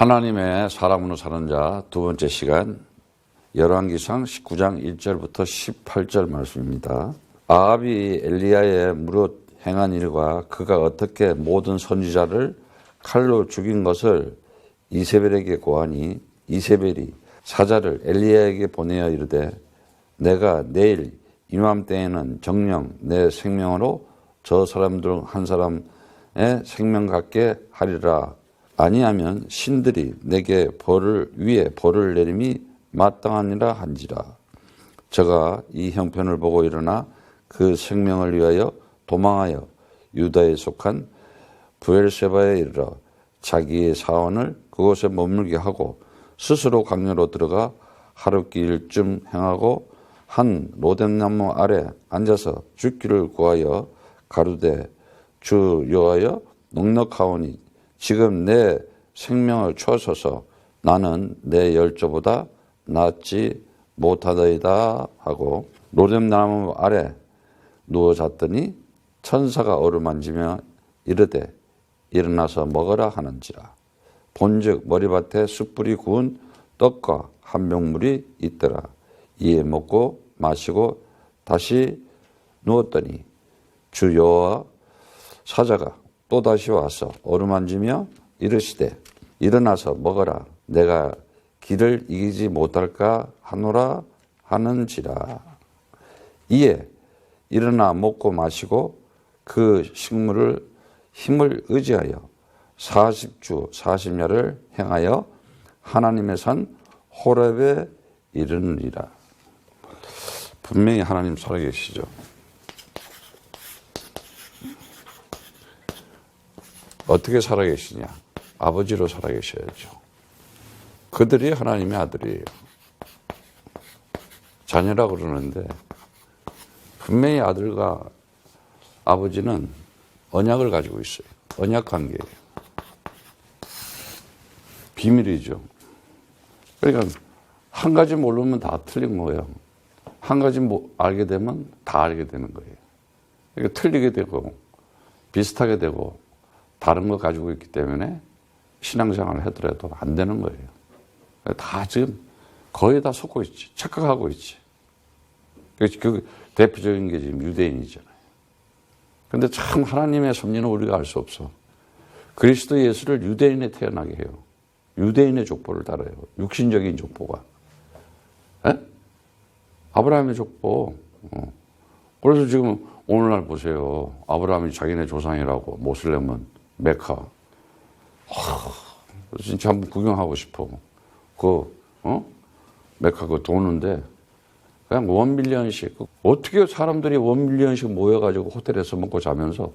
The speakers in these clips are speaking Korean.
하나님의 사람으로 사는 자 두 번째 시간, 열왕기상 19장 1절부터 18절 말씀입니다. 아합이 엘리야의 무릇 행한 일과 그가 어떻게 모든 선지자를 칼로 죽인 것을 이세벨에게 고하니 이세벨이 사자를 엘리야에게 보내어 이르되 내가 내일 이맘때에는 정녕 내 생명으로 저 사람 중 한 사람의 생명 갖게 하리라. 아니하면 신들이 내게 위에 벌을 내림이 마땅하니라 한지라. 저가 이 형편을 보고 일어나 그 생명을 위하여 도망하여 유다에 속한 브엘세바에 이르러 자기의 사원을 그곳에 머물게 하고 스스로 강요로 들어가 하룻길쯤 행하고 한 로뎀나무 아래 앉아서 죽기를 구하여 가로되 주 여호와여 넉넉하오니 지금 내 생명을 추하소서. 나는 내 열조보다 낫지 못하더이다 하고 로뎀나무 아래 누워 잤더니 천사가 어루만지며 이르되 일어나서 먹으라 하는지라. 본즉 머리밭에 숯불이 구운 떡과 한 병물이 있더라. 이에 먹고 마시고 다시 누웠더니 주 여호와 사자가 또다시 와서 어루만지며 이르시되 일어나서 먹어라. 내가 길을 이기지 못할까 하노라 하는지라. 이에 일어나 먹고 마시고 그 식물을 힘을 의지하여 40주 40야를 행하여 하나님의 산 호렙에 이르느니라. 분명히 하나님 살아계시죠. 어떻게 살아계시냐? 아버지로 살아계셔야죠. 그들이 하나님의 아들이에요. 자녀라고 그러는데 분명히 아들과 아버지는 언약을 가지고 있어요. 언약 관계예요. 비밀이죠. 그러니까 한 가지 모르면 다 틀린 거예요. 한 가지 알게 되면 다 알게 되는 거예요. 그러니까 틀리게 되고 비슷하게 되고 다른 거 가지고 있기 때문에 신앙생활을 하더라도 안 되는 거예요. 다 지금 거의 다 속고 있지. 착각하고 있지. 그 대표적인 게 지금 유대인이잖아요. 근데 참 하나님의 섭리는 우리가 알 수 없어. 그리스도 예수를 유대인에 태어나게 해요. 유대인의 족보를 따라요. 육신적인 족보가. 에? 아브라함의 족보. 그래서 지금 오늘날 보세요. 아브라함이 자기네 조상이라고 모슬렘은 메카. 진짜 한번 구경하고 싶어. 메카 그거 도는데 그냥 1밀리언씩. 어떻게 사람들이 1밀리언씩 모여가지고 호텔에서 먹고 자면서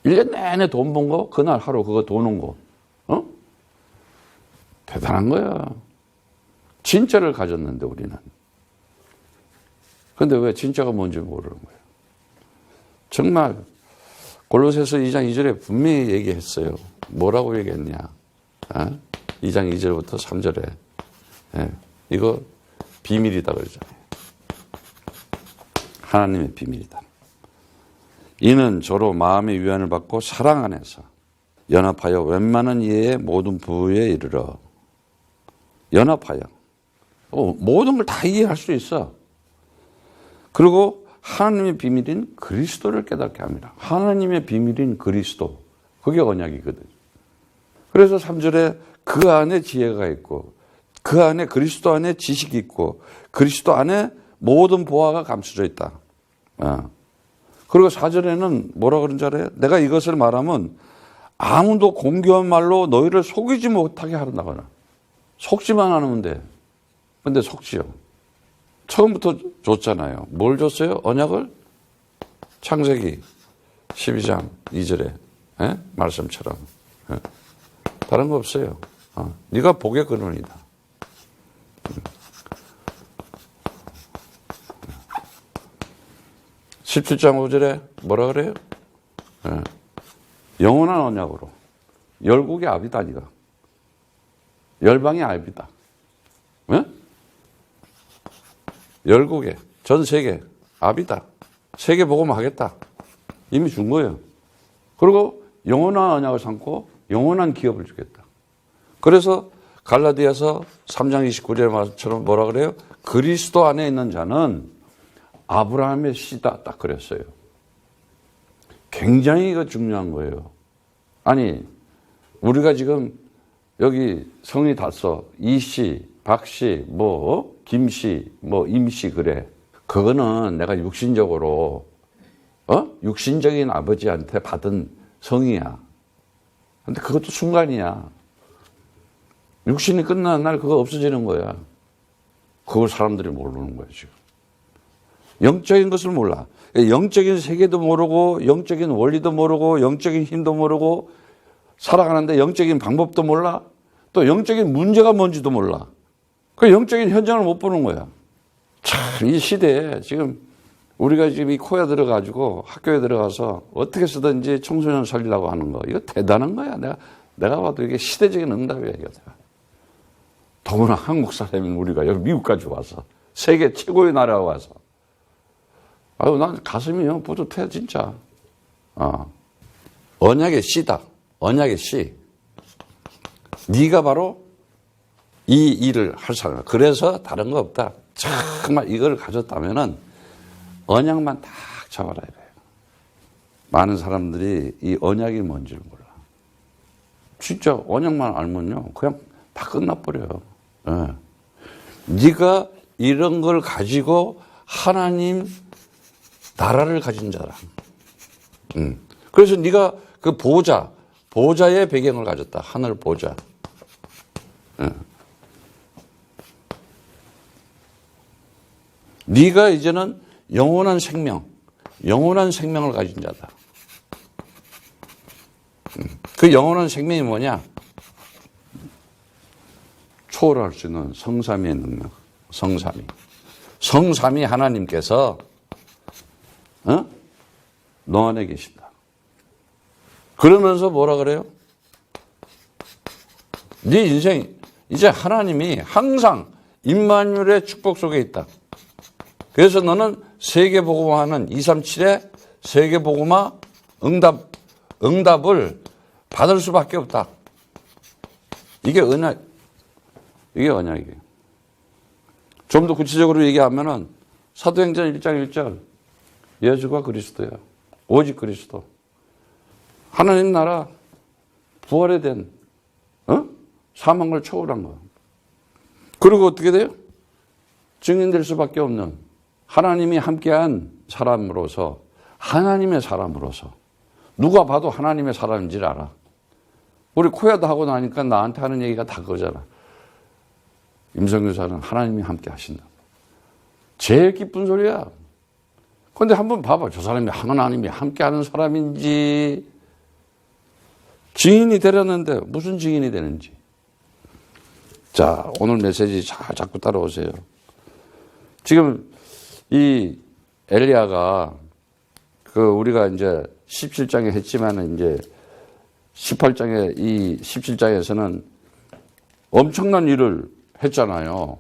1년 내내 돈 번 거, 그날 하루 그거 도는 거. 대단한 거야. 진짜를 가졌는데 우리는. 근데 왜 진짜가 뭔지 모르는 거예요. 정말 골로새서 2장 2절에 분명히 얘기했어요. 뭐라고 얘기했냐. 2장 2절부터 3절에. 이거 비밀이다 그러잖아요. 하나님의 비밀이다. 이는 저로 마음의 위안을 받고 사랑 안에서 연합하여 웬만한 이의 모든 부에 이르러. 연합하여. 모든 걸 다 이해할 수 있어. 그리고 하나님의 비밀인 그리스도를 깨닫게 합니다. 하나님의 비밀인 그리스도. 그게 언약이거든. 그래서 3절에 그 안에 지혜가 있고 그 안에 그리스도 안에 지식이 있고 그리스도 안에 모든 보화가 감춰져 있다. 그리고 4절에는 뭐라 그런 줄 알아요? 내가 이것을 말하면 아무도 공교한 말로 너희를 속이지 못하게 하는다거나. 속지만 않으면 돼. 근데 속지요. 처음부터 줬잖아요. 뭘 줬어요? 언약을? 창세기 12장 2절에 말씀처럼. 다른 거 없어요. 네가 복의 근원이다. 17장 5절에 뭐라 그래요? 영원한 언약으로. 열국의 아비다 네가. 열방의 아비다. 열국의 전 세계 아비다. 세계 복음 하겠다. 이미 준 거예요. 그리고 영원한 언약을 삼고 영원한 기업을 주겠다. 그래서 갈라디아서 3장 29절의 말처럼 뭐라 그래요? 그리스도 안에 있는 자는 아브라함의 씨다. 딱 그랬어요. 굉장히 이거 중요한 거예요. 아니, 우리가 지금 여기 성이 다 써. 이씨, 박씨, 뭐, 김씨, 뭐, 임씨, 그래. 그거는 내가 육신적으로, 육신적인 아버지한테 받은 성이야. 근데 그것도 순간이야. 육신이 끝나는 날 그거 없어지는 거야. 그걸 사람들이 모르는 거야, 지금. 영적인 것을 몰라. 영적인 세계도 모르고, 영적인 원리도 모르고, 영적인 힘도 모르고, 살아가는데 영적인 방법도 몰라. 또 영적인 문제가 뭔지도 몰라. 그 영적인 현장을 못 보는 거야. 참, 이 시대에 지금 우리가 지금 이 코에 들어가지고 학교에 들어가서 어떻게 쓰든지 청소년 살리려고 하는 거. 이거 대단한 거야. 내가 봐도 이게 시대적인 응답이야, 이거. 더구나 한국 사람인 우리가 여기 미국까지 와서 세계 최고의 나라에 와서. 아유, 난 가슴이요. 뿌듯해, 진짜. 언약의 씨다. 언약의 씨. 네가 바로 이 일을 할 사람. 그래서 다른 거 없다. 정말 이걸 가졌다면은 언약만 딱 잡아라야 돼요. 많은 사람들이 이 언약이 뭔지를 몰라. 진짜 언약만 알면요, 그냥 다 끝나버려요. 네. 네가 이런 걸 가지고 하나님 나라를 가진 자라. 그래서 네가 그 보좌의 배경을 가졌다. 하늘 보좌. 네가 이제는 영원한 생명을 가진 자다. 그 영원한 생명이 뭐냐? 초월할 수 있는 성삼위의 능력. 성삼위 하나님께서 너 안에 계신다. 그러면서 뭐라 그래요? 네 인생 이제 하나님이 항상 임마누엘의 축복 속에 있다. 그래서 너는 세계복음화하는 237의 세계복음화 응답을 받을 수밖에 없다. 이게 언약이에요. 좀 더 구체적으로 얘기하면은 사도행전 1장 1절 예수가 그리스도야. 오직 그리스도. 하나님 나라 부활에 된 사망을 초월한 거. 그리고 어떻게 돼요? 증인될 수밖에 없는 하나님이 함께한 사람으로서, 하나님의 사람으로서 누가 봐도 하나님의 사람인지를 알아. 우리 코야도 하고 나니까 나한테 하는 얘기가 다 그거잖아. 임성교사는 하나님이 함께 하신다. 제일 기쁜 소리야. 그런데 한번 봐봐. 저 사람이 하나님이 함께하는 사람인지, 증인이 되려는데 무슨 증인이 되는지. 자, 오늘 메시지 잘 자꾸 따라오세요. 지금 이 엘리야가 우리가 이제 17장에 했지만은 이제 18장에 이 17장에서는 엄청난 일을 했잖아요.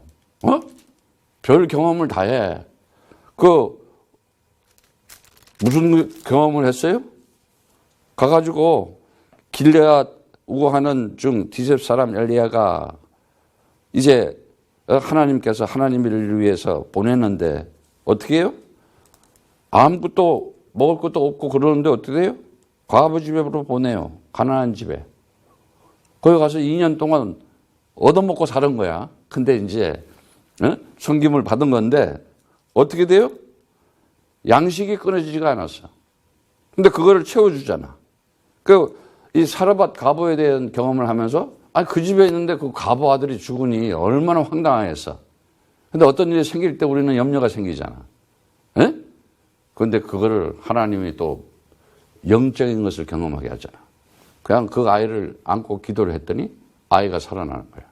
별 경험을 다 해. 무슨 경험을 했어요? 가가지고 길레앗 우거하는 중 디셉 사람 엘리야가 이제 하나님께서 하나님을 위해서 보냈는데 어떻게 해요? 아무것도 먹을 것도 없고 그러는데 어떻게 해요? 과부 집으로 보내요. 가나안 집에. 거기 가서 2년 동안 얻어먹고 사는 거야. 근데 이제 섬김을 받은 건데 어떻게 돼요? 양식이 끊어지지가 않았어. 근데 그거를 채워주잖아. 이 사르밧 가보에 대한 경험을 하면서 그 집에 있는데 그 가보 아들이 죽으니 얼마나 황당하겠어. 근데 어떤 일이 생길 때 우리는 염려가 생기잖아. 그런데 그거를 하나님이 또 영적인 것을 경험하게 하잖아. 그냥 그 아이를 안고 기도를 했더니 아이가 살아나는 거야.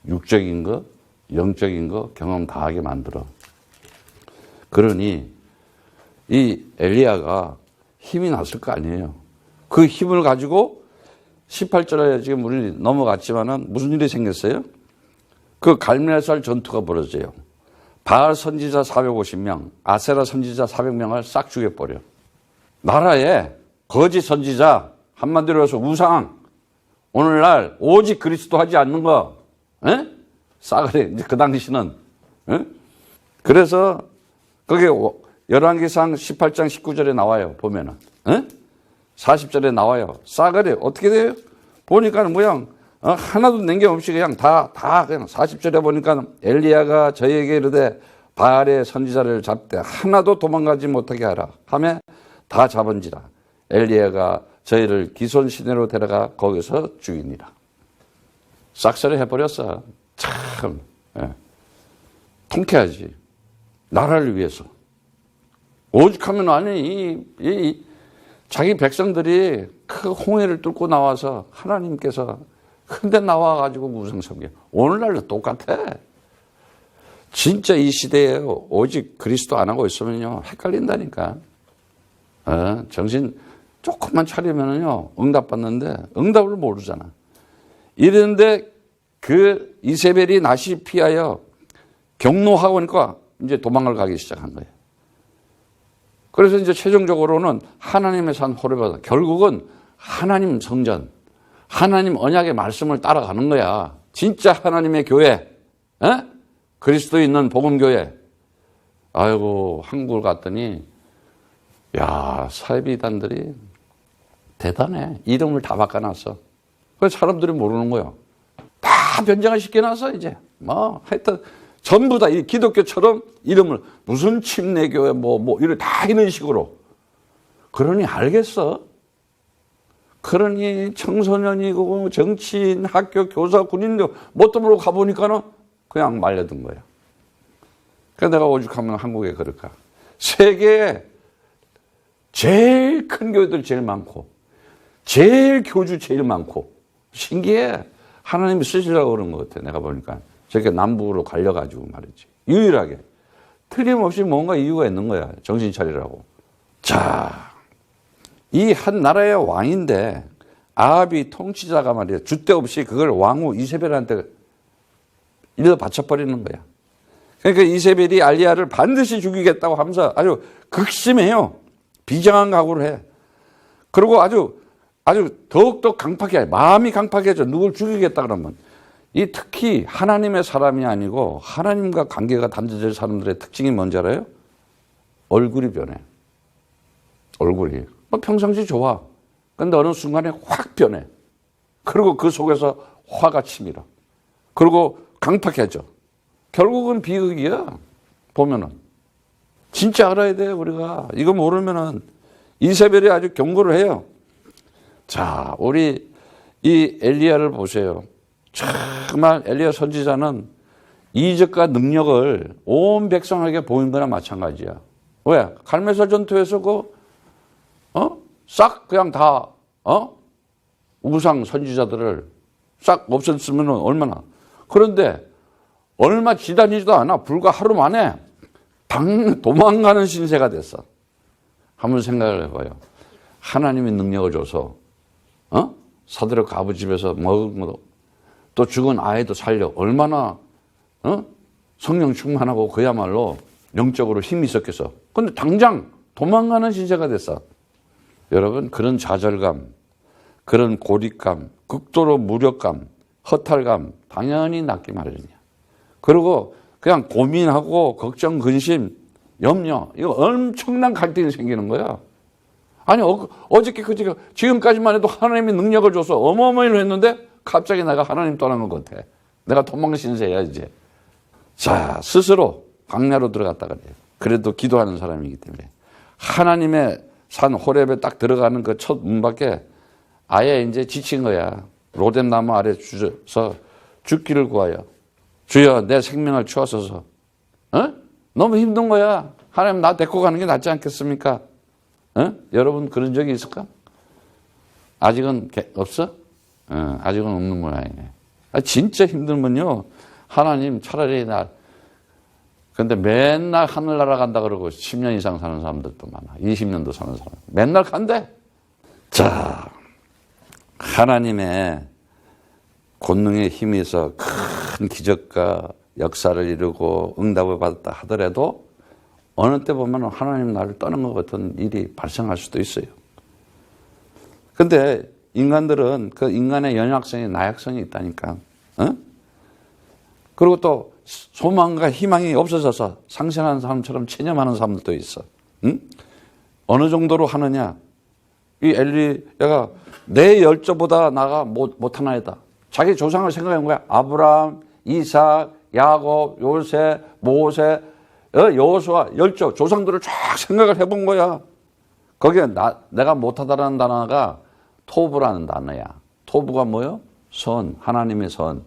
육적인 거, 영적인 거 경험 다 하게 만들어. 그러니 이 엘리야가 힘이 났을 거 아니에요. 그 힘을 가지고 18절에 지금 우리 넘어갔지만은 무슨 일이 생겼어요? 그 갈멜살 전투가 벌어져요. 바알 선지자 450명, 아세라 선지자 400명을 싹 죽여버려. 나라에 거짓 선지자, 한마디로 해서 우상, 오늘날 오직 그리스도 하지 않는 거, 에? 싸그리, 이제 그 당시는, 에? 그래서, 그게 열왕기상 18장 19절에 나와요, 보면은. 에? 40절에 나와요. 싸그리, 어떻게 돼요? 보니까 모양, 하나도 남김없이 그냥 다 그냥 40절에 보니까 엘리야가 저에게 이르되 바알의 선지자를 잡되 하나도 도망가지 못하게 하라 하며 다 잡은지라. 엘리야가 저희를 기손 시내로 데려가 거기서 죽이니라. 싹쓸이 해버렸어. 참, 예. 통쾌하지. 나라를 위해서. 오죽하면 아니, 자기 백성들이 그 홍해를 뚫고 나와서 하나님께서 근데 나와가지고 무슨 섬겨. 오늘날도 똑같아. 진짜 이 시대에 오직 그리스도 안 하고 있으면요, 헷갈린다니까. 정신 조금만 차리면은요, 응답받는데, 응답을 모르잖아. 이랬는데, 그 이세벨이 낫이 피하여 경노하고 하니까 이제 도망을 가기 시작한 거예요. 그래서 이제 최종적으로는 하나님의 산 호렙에서 결국은 하나님 성전, 하나님 언약의 말씀을 따라가는 거야. 진짜 하나님의 교회, 에? 그리스도 있는 복음교회. 아이고, 한국을 갔더니, 야, 사이비단들이 대단해. 이름을 다 바꿔놨어. 그래서 사람들이 모르는 거야. 다 변장을 시켜놨어, 이제. 하여튼, 전부 다 이 기독교처럼 이름을, 무슨 침례교회, 이런, 다 이런 식으로. 그러니 알겠어. 그러니 청소년이고, 정치인, 학교, 교사, 군인도 뭣도 모르고 가보니까는 그냥 말려든 거야. 그래서 내가 오죽하면 한국에 그럴까. 세계에 제일 큰 교회들 제일 많고, 제일 교주 제일 많고, 신기해. 하나님이 쓰시려고 그런 것 같아, 내가 보니까. 저렇게 남북으로 갈려가지고 말이지. 유일하게. 틀림없이 뭔가 이유가 있는 거야. 정신 차리라고. 자, 이 한 나라의 왕인데, 아합이 통치자가 말이야. 줏대 없이 그걸 왕후 이세벨한테 일러 바쳐버리는 거야. 그러니까 이세벨이 알리야를 반드시 죽이겠다고 하면서 아주 극심해요. 비장한 각오를 해. 그리고 아주 더욱더 강팍해. 마음이 강팍해져. 누굴 죽이겠다 그러면. 이 특히 하나님의 사람이 아니고 하나님과 관계가 단절될 사람들의 특징이 뭔지 알아요? 얼굴이 변해. 얼굴이. 평상시 좋아. 근데 어느 순간에 확 변해. 그리고 그 속에서 화가 치밀어. 그리고 강팍해져. 결국은 비극이야. 보면은. 진짜 알아야 돼, 우리가. 이거 모르면은 이세벨이 아주 경고를 해요. 자, 우리 이 엘리야를 보세요. 정말 엘리야 선지자는 이적과 능력을 온 백성에게 보인 거나 마찬가지야. 왜? 갈멜산 전투에서 싹 그냥 다, 우상 선지자들을 싹 없앴으면 얼마나. 그런데 얼마 지나지도 않아. 불과 하루 만에 도망가는 신세가 됐어. 한번 생각을 해봐요. 하나님이 능력을 줘서, 사드락 가부 집에서 또 죽은 아이도 살려. 얼마나, 성령 충만하고 그야말로 영적으로 힘이 있었겠어. 근데 당장 도망가는 신세가 됐어. 여러분, 그런 좌절감, 그런 고립감, 극도로 무력감, 허탈감, 당연히 낫기 마련이야. 그리고 그냥 고민하고 걱정, 근심, 염려, 이거 엄청난 갈등이 생기는 거야. 아니, 어저께 그저께 지금까지만 해도 하나님이 능력을 줘서 어마어마히를 했는데 갑자기 내가 하나님 떠난 것 같아. 내가 도망 신세야, 이제. 자, 스스로 광야로 들어갔다 그래요. 그래도 기도하는 사람이기 때문에. 하나님의 산 호렙에 딱 들어가는 그 첫 문 밖에 아예 이제 지친 거야. 로뎀나무 아래 주셔서 죽기를 구하여. 주여, 내 생명을 주옵소서. 너무 힘든 거야. 하나님 나 데리고 가는 게 낫지 않겠습니까? 여러분 그런 적이 있을까? 아직은 없어? 아직은 없는 모양이네. 진짜 힘들면요. 하나님 차라리 근데 맨날 하늘 날아간다 그러고 10년 이상 사는 사람들도 많아. 20년도 사는 사람. 맨날 간대. 자, 하나님의 권능의 힘이 있어 큰 기적과 역사를 이루고 응답을 받았다 하더라도 어느 때 보면 하나님 나를 떠난 것 같은 일이 발생할 수도 있어요. 근데 인간들은 그 인간의 연약성이 나약성이 있다니까. 어? 그리고 또 소망과 희망이 없어져서 상실하는 사람처럼 체념하는 사람들도 있어. 응? 어느 정도로 하느냐? 이 엘리야가 내 열조보다 나가 못하나이다. 자기 조상을 생각한 거야. 아브라함, 이삭, 야곱, 요셉, 모세, 여호수아, 열조 조상들을 쫙 생각을 해본 거야. 거기에 내가 못하다라는 단어가 토부라는 단어야. 토부가 뭐요? 선, 하나님의 선.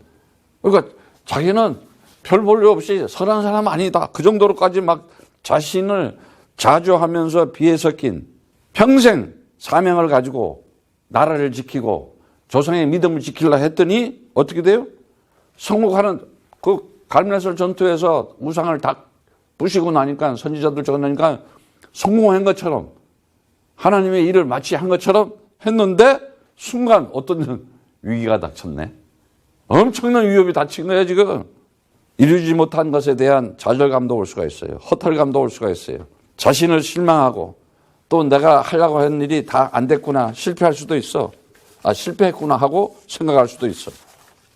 그러니까 자기는 별 볼 일 없이 선한 사람 아니다. 그 정도로까지 막 자신을 자주하면서 비에 섞인 평생 사명을 가지고 나라를 지키고 조상의 믿음을 지키려 했더니 어떻게 돼요? 성공하는 그 갈멜산 전투에서 우상을 다 부시고 나니까 선지자들 적어나니까 성공한 것처럼 하나님의 일을 마치 한 것처럼 했는데 순간 어떤 위기가 닥쳤네. 엄청난 위협이 닥친 거야 지금. 이루지 못한 것에 대한 좌절감도 올 수가 있어요. 허탈감도 올 수가 있어요. 자신을 실망하고 또 내가 하려고 한 일이 다 안 됐구나 실패할 수도 있어. 실패했구나 하고 생각할 수도 있어.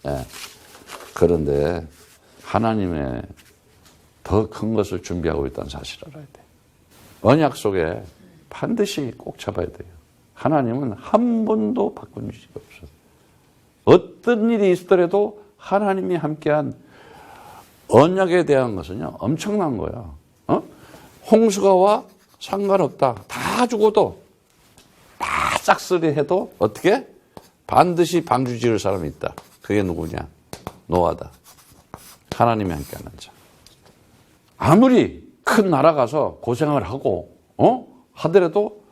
예. 그런데 하나님의 더 큰 것을 준비하고 있다는 사실을 알아야 돼. 언약 속에 반드시 꼭 잡아야 돼요. 하나님은 한 번도 바꾼 적이 없어요. 어떤 일이 있더라도 하나님이 함께한 언약에 대한 것은요 엄청난 거야. 홍수가 와 상관없다. 다 죽어도 다 싹쓸이해도 어떻게? 반드시 방주 지을 사람이 있다. 그게 누구냐? 노아다. 하나님이 함께하는 자. 아무리 큰 나라 가서 고생을 하고 하더라도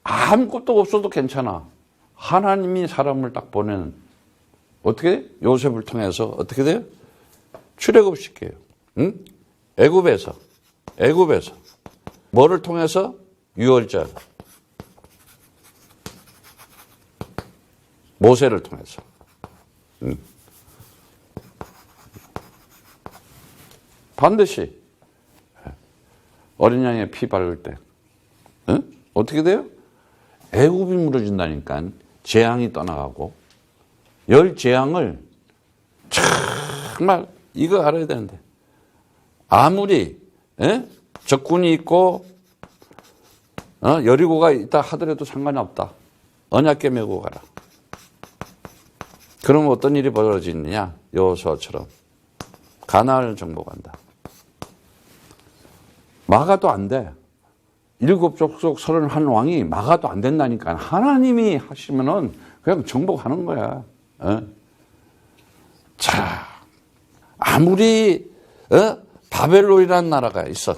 아무것도 없어도 괜찮아. 하나님이 사람을 딱 보내는 어떻게? 요셉을 통해서 어떻게 돼요? 출애굽시켜요. 응? 애굽에서 뭐를 통해서? 유월절 모세를 통해서. 응. 반드시 어린 양의 피 바를 때 어떻게 돼요? 애굽이 무너진다니까. 재앙이 떠나가고 열 재앙을 정말 이거 알아야 되는데 아무리 적군이 있고 여리고가 있다 하더라도 상관이 없다. 언약궤 메고 가라. 그러면 어떤 일이 벌어지느냐? 여호수아처럼 가나안을 정복한다. 막아도 안 돼. 7족속 31왕이 막아도 안 된다니까. 하나님이 하시면은 그냥 정복하는 거야. 자, 아무리 바벨론이라는 나라가 있어.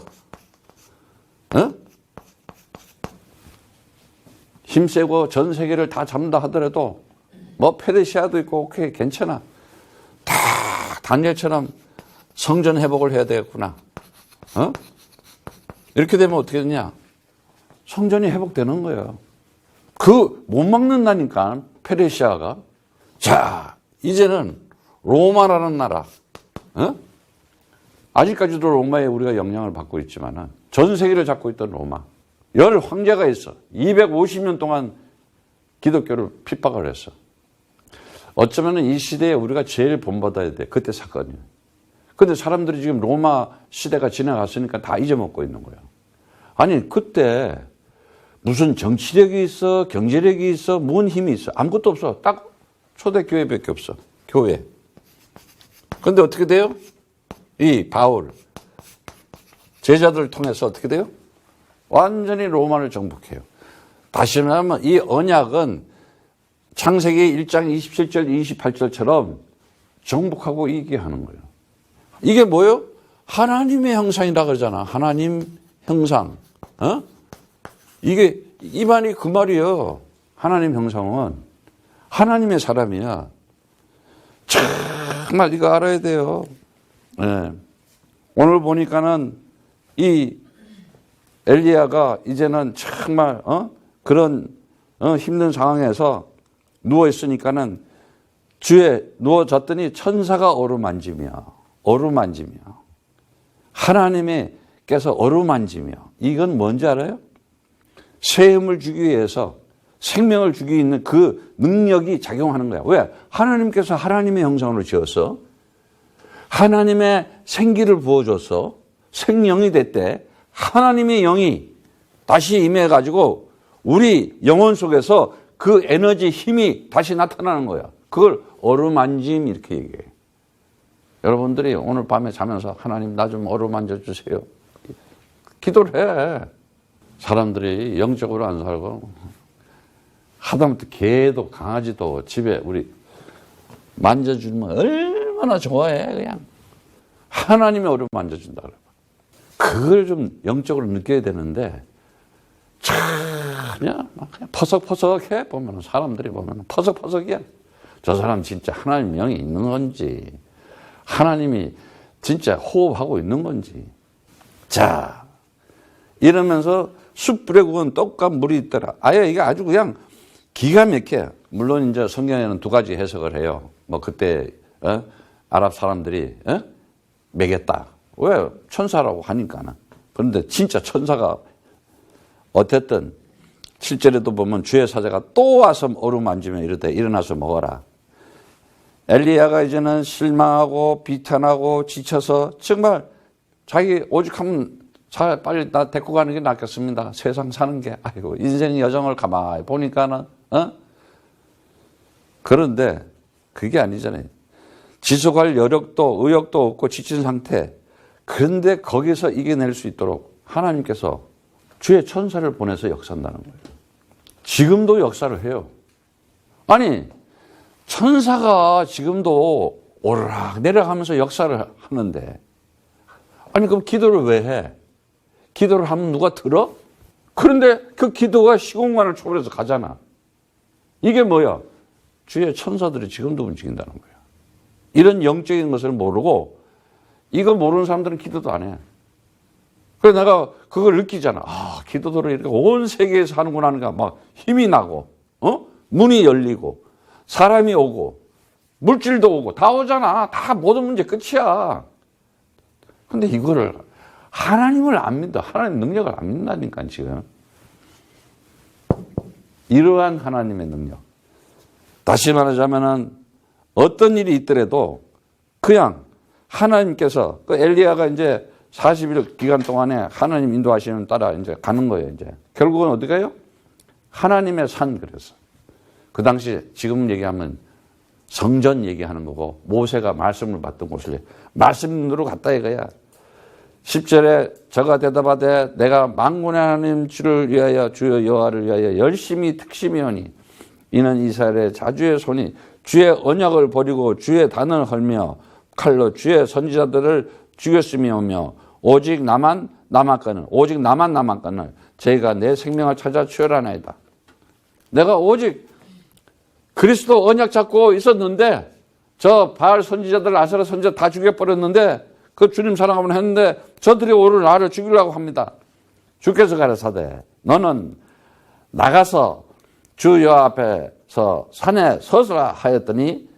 힘세고 전 세계를 다 잡는다 하더라도 뭐 페르시아도 있고 오케이 괜찮아. 다 다니엘처럼 성전 회복을 해야 되겠구나. 이렇게 되면 어떻게 되냐? 성전이 회복되는 거예요. 못 막는다니까 페르시아가. 자, 이제는 로마라는 나라. 아직까지도 로마에 우리가 영향을 받고 있지만은 전 세계를 잡고 있던 로마. 10 황제가 있어. 250년 동안 기독교를 핍박을 했어. 어쩌면 이 시대에 우리가 제일 본받아야 돼. 그때 사건이에요. 근데 사람들이 지금 로마 시대가 지나갔으니까 다 잊어먹고 있는 거예요. 아니, 그때 무슨 정치력이 있어, 경제력이 있어, 뭔 힘이 있어. 아무것도 없어. 딱 초대교회밖에 없어. 교회. 근데 어떻게 돼요? 이 바울. 제자들을 통해서 어떻게 돼요? 완전히 로마를 정복해요. 다시 말하면 이 언약은 창세기 1장 27절, 28절처럼 정복하고 이기게 하는 거예요. 이게 뭐예요? 하나님의 형상이라 그러잖아. 하나님 형상. 이게 이 말이 그 말이에요. 하나님 형상은 하나님의 사람이야. 정말 이거 알아야 돼요. 네. 오늘 보니까는 이 엘리야가 이제는 정말 그런 힘든 상황에서 누워 있으니까는 주에 누워졌더니 천사가 어루만지며 하나님께서 어루만지며 이건 뭔지 알아요? 새 힘을 주기 위해서 생명을 주기 있는 그 능력이 작용하는 거야. 왜? 하나님께서 하나님의 형상으로 지었어. 하나님의 생기를 부어줘서 생명이 됐대. 하나님의 영이 다시 임해가지고 우리 영혼 속에서 그 에너지 힘이 다시 나타나는 거야. 그걸 어루만짐 이렇게 얘기해. 여러분들이 오늘 밤에 자면서 하나님 나 좀 어루만져 주세요. 기도를 해. 사람들이 영적으로 안 살고 하다못해 개도 강아지도 집에 우리 만져주면 얼마나 좋아해. 그냥 하나님의 어루 만져준다 그래. 그걸 좀 영적으로 느껴야 되는데 그냥 퍼석퍼석해. 보면 사람들이 보면 퍼석퍼석이야. 저 사람 진짜 하나님 영이 있는 건지 하나님이 진짜 호흡하고 있는 건지. 자, 이러면서 숯불에 구운 떡과 물이 있더라. 아예 이게 아주 그냥 기가 막혀. 물론 이제 성경에는 두 가지 해석을 해요. 뭐 그때 아랍 사람들이 먹였다. 왜? 천사라고 하니까는. 그런데 진짜 천사가 어쨌든 7절에도 보면 주의 사자가 또 와서 어루만지며 이르되 일어나서 먹어라. 엘리야가 이제는 실망하고 비탄하고 지쳐서 정말 자기 오죽하면 빨리 나 데리고 가는 게 낫겠습니다. 세상 사는 게. 아이고 인생 여정을 가만히 보니까는 그런데 그게 아니잖아요. 지속할 여력도 의욕도 없고 지친 상태. 그런데 거기서 이겨낼 수 있도록 하나님께서 주의 천사를 보내서 역사한다는 거예요. 지금도 역사를 해요. 아니 천사가 지금도 오르락 내려가면서 역사를 하는데 아니 그럼 기도를 왜 해? 기도를 하면 누가 들어? 그런데 그 기도가 시공간을 초월해서 가잖아. 이게 뭐야? 주의 천사들이 지금도 움직인다는 거야. 이런 영적인 것을 모르고 이거 모르는 사람들은 기도도 안 해. 그래서 내가 그걸 느끼잖아. 아, 기도들을 이렇게 온 세계에서 하는구나 하니까 막 힘이 나고, 문이 열리고, 사람이 오고, 물질도 오고, 다 오잖아. 다 모든 문제 끝이야. 근데 이거를 하나님을 안 믿어. 하나님 능력을 안 믿는다니까, 지금. 이러한 하나님의 능력. 다시 말하자면은 어떤 일이 있더라도 그냥 하나님께서 그 엘리야가 이제 40일 기간 동안에 하나님 인도하시는 따라 이제 가는 거예요, 이제. 결국은 어디 가요? 하나님의 산 그래서. 그 당시 지금 얘기하면 성전 얘기하는 거고 모세가 말씀을 받던 곳을 말씀으로 갔다 이거야. 10절에 저가 대답하되 내가 만군의 하나님 주를 위하여 주여 여호와를 위하여 열심히 특심이오니 이는 이스라엘의 자주의 손이 주의 언약을 버리고 주의 단을 헐며 칼로 주의 선지자들을 죽였음이오며 오직 나만 남았거늘 저희가 내 생명을 찾아 취하나이다. 내가 오직 그리스도 언약 잡고 있었는데 저 바알 선지자들 아세라 선지자 다 죽여버렸는데 그 주님 사랑하면 했는데 저들이 오늘 나를 죽이려고 합니다. 주께서 가라사대 너는 나가서 주 여호와 앞에서 산에 서서라 하였더니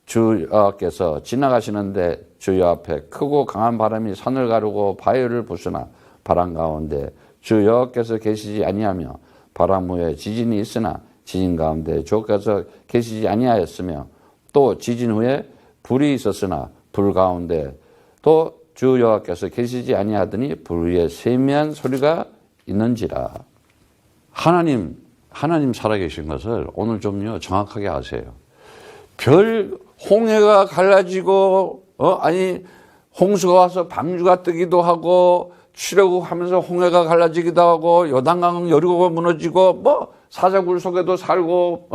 주 여호와께서 지나가시는데 주 여호와 앞에 크고 강한 바람이 산을 가르고 바위를 부수나 바람 가운데 주 여호와께서 계시지 아니하며 바람 후에 지진이 있으나 지진 가운데 주께서 계시지 아니하였으며 또 지진 후에 불이 있었으나 불 가운데 또 주 여호와께서 계시지 아니하더니 불 위에 세미한 소리가 있는지라. 하나님 살아계신 것을 오늘 좀요 정확하게 아세요. 별 홍해가 갈라지고 홍수가 와서 방주가 뜨기도 하고 출애굽 하면서 홍해가 갈라지기도 하고 요단강 여리고가 무너지고 뭐 사자굴 속에도 살고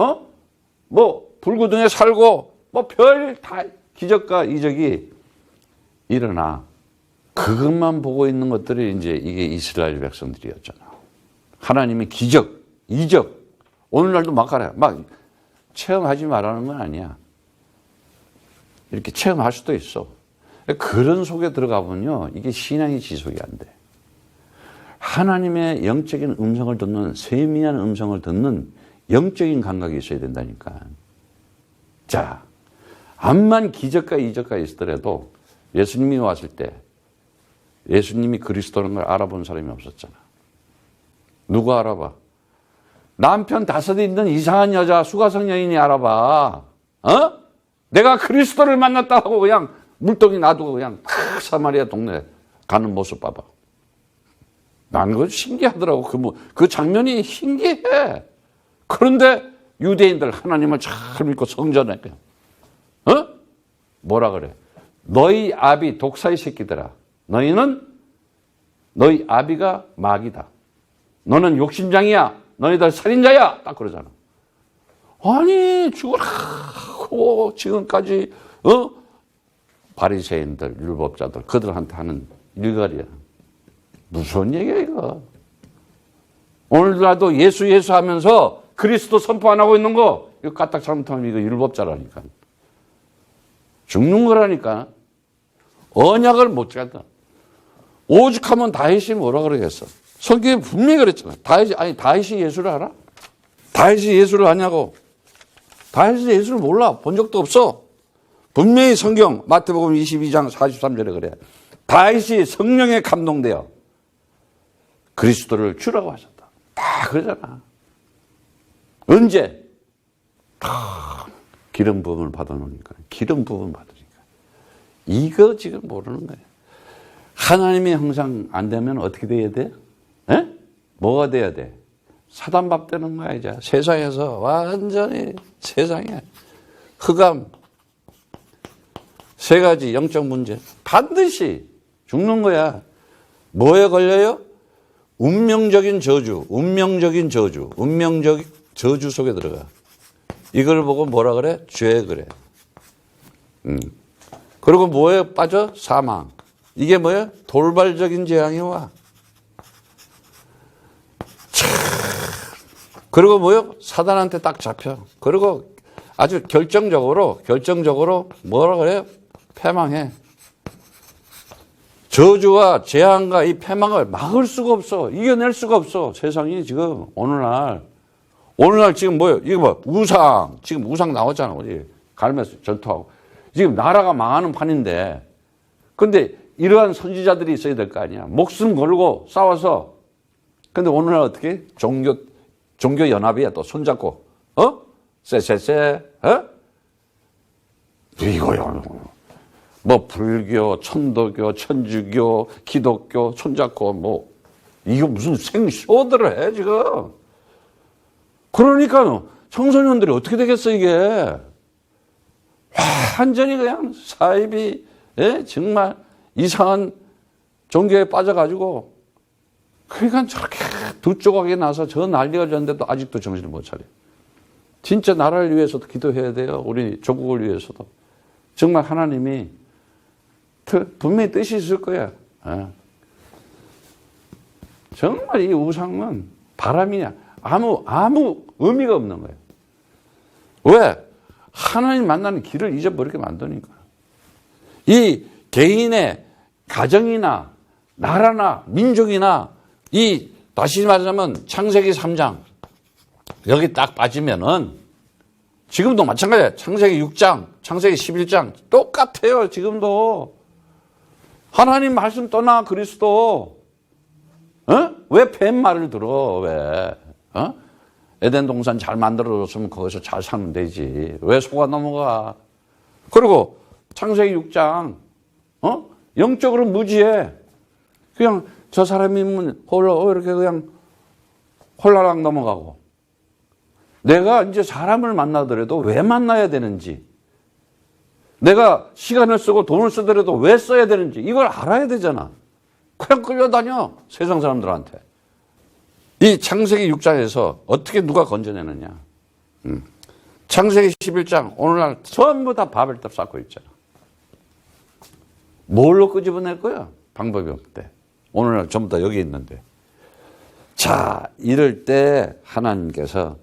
뭐 불구덩이에 살고 뭐 별 다 기적과 이적이 일어나 그것만 보고 있는 것들이 이제 이게 이스라엘 백성들이었잖아. 하나님의 기적, 이적 오늘날도 막 알아요. 막 체험하지 말라는 건 아니야. 이렇게 체험할 수도 있어. 그런 속에 들어가 보면요 이게 신앙이 지속이 안 돼. 하나님의 영적인 음성을 듣는 세미한 음성을 듣는 영적인 감각이 있어야 된다니까. 자, 암만 기적과 이적과 있더라도 예수님이 왔을 때 예수님이 그리스도라는 걸 알아본 사람이 없었잖아. 누가 알아봐? 남편 5 있는 이상한 여자 수가성 여인이 알아봐. 내가 그리스도를 만났다 하고 그냥 물동이 놔두고 그냥 탁 사마리아 동네 가는 모습 봐봐. 나는 그거 신기하더라고. 그 장면이 신기해. 그런데 유대인들 하나님을 잘 믿고 성전에 뭐라 그래? 너희 아비 독사의 새끼들아. 너희 아비가 마귀다. 너는 욕심장이야. 너희들 살인자야. 딱 그러잖아. 아니 죽으라고 지금까지 바리새인들, 율법자들 그들한테 하는 일갈이야. 무슨 얘기야 이거. 오늘날도 예수 하면서 그리스도 선포 안 하고 있는 거 이거 까딱 잘못하면 이거 율법자라니까. 죽는 거라니까. 언약을 못 지켰다. 오죽하면 다윗이 뭐라 그러겠어. 성경에 분명히 그랬잖아. 다윗이 예수를 알아? 다윗이 예수를 아냐고. 다윗이 예수를 몰라. 본 적도 없어. 분명히 성경 마태복음 22장 43절에 그래. 다윗이 성령에 감동되어 그리스도를 주라고 하셨다. 다 그러잖아. 언제? 기름 부음을 받아놓으니까. 기름 부음 받으니까. 이거 지금 모르는 거예요. 하나님이 항상 안 되면 어떻게 돼야 돼? 뭐가 돼야 돼? 사단밥 되는 거야 이제. 세상에서 완전히 세상에 흑암 3가지 영적 문제 반드시 죽는 거야. 뭐에 걸려요? 운명적인 저주 속에 들어가. 이걸 보고 뭐라 그래? 죄 그래. 그리고 뭐에 빠져? 사망. 이게 뭐야? 돌발적인 재앙이 와. 그리고 뭐요? 사단한테 딱 잡혀. 그리고 아주 결정적으로 뭐라 그래요? 패망해. 저주와 재앙과 이 패망을 막을 수가 없어. 이겨낼 수가 없어. 세상이 지금 오늘날 지금 뭐예요? 이거 뭐 우상. 지금 우상 나왔잖아. 우리 갈매서 전투하고. 지금 나라가 망하는 판인데. 근데 이러한 선지자들이 있어야 될 거 아니야. 목숨 걸고 싸워서. 근데 오늘날 어떻게? 종교 연합이야. 또 손잡고. 쎄. 이거야. 뭐 불교, 천도교, 천주교, 기독교 손잡고 이거 무슨 생쇼들을 해 지금. 그러니까 청소년들이 어떻게 되겠어 이게. 완전히 그냥 사입이 정말 이상한 종교에 빠져가지고 그러니까 저렇게 두 조각이 나서 저 난리가 졌는데도 아직도 정신을 못 차려. 진짜 나라를 위해서도 기도해야 돼요. 우리 조국을 위해서도. 정말 하나님이 분명히 뜻이 있을 거야. 정말 이 우상은 바람이냐. 아무 의미가 없는 거예요. 왜? 하나님 만나는 길을 잊어버리게 만드니까. 이 개인의 가정이나 나라나 민족이나 다시 말하자면 창세기 3장 여기 딱 빠지면은 지금도 마찬가지야. 창세기 6장, 창세기 11장 똑같아요. 지금도. 하나님 말씀 떠나 그리스도. 왜 팻말을 들어? 왜? 에덴 동산 잘 만들어줬으면 거기서 잘 살면 되지. 왜 속아 넘어가? 그리고 창세기 6장 영적으로 무지해. 그냥 저 사람이 이렇게 그냥 홀라락 넘어가고. 내가 이제 사람을 만나더라도 왜 만나야 되는지, 내가 시간을 쓰고 돈을 쓰더라도 왜 써야 되는지 이걸 알아야 되잖아. 그냥 끌려다녀 세상 사람들한테. 이 창세기 6장에서 어떻게 누가 건져내느냐. 창세기 11장 오늘날 전부 다 바벨탑 쌓고 있잖아. 뭘로 끄집어낼 거야? 방법이 없대. 오늘날 전부 다 여기 있는데. 자, 이럴 때 하나님께서